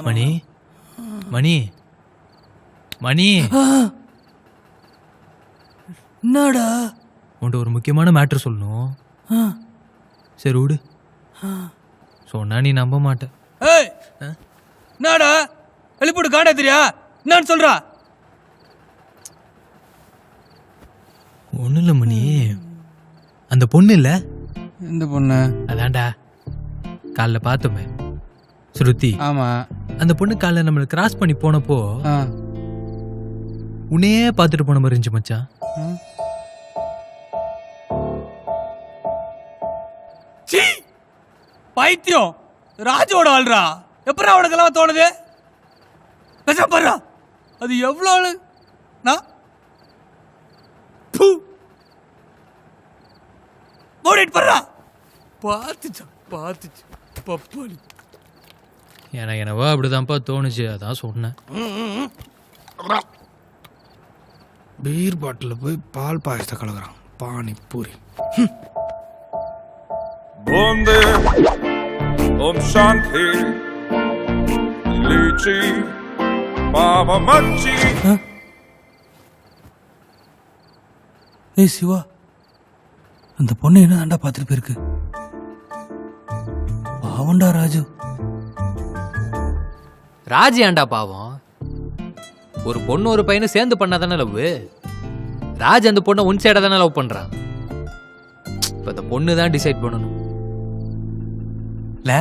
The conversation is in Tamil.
மணி மணி மணி, என்னடா? உன்கிட்ட ஒரு முக்கியமான மேட்ரு சொல்லணும். சரி விடு, சொன்னா நீ நம்ப மாட்ட. ஏய், என்னடா வெளிப்படு காண்டா தெரியா? என்னன்னு சொல்றா? ஒன்றும் இல்லை மணி, அந்த பொண்ணு இல்லை? இந்த பொண்ணு அதான்டா காலைல பார்த்தோமே, ஸ்ருதி. ஆமா, அந்த பொண்ணு காலைல நம்மளை கிராஸ் பண்ணி போனப்போ உன்னையே பார்த்துட்டு போன மாதிரி இருந்துச்சு மச்சான். பைத்தியம், ராஜோட ஆள்றா. எப்படா அவனுக்கெல்லாம் தோணுது? பாரு, அது எவ்வளவு பாடுறா. பார்த்துச்சா பார்த்துச்சு பப்பாளி. எனக்கு என்னவோ அப்படிதான்ப்பா தோணுச்சு, அதான் சொன்னேன். பீர் பாட்டில் போய் பால் பாயசத்தை கலக்குறான். Panipuri. Bonde Om Shanti Lychee Baba Machi. ஏய் சிவா, அந்த பொண்ணு என்ன தாண்டா பார்த்துட்டு போயிருக்கு. பாவண்டா ராஜு. ராஜி ஆண்டா பாவம். ஒரு பொண்ணு ஒரு பையனை சேர்ந்து பண்ணாதானே லவ். ராஜ் அந்த பொண்ணை ஒன் சைடா தானே லவ் பண்றான். இப்ப அந்த பொண்ணு தான் டிசைட் பண்ணணும். இல்ல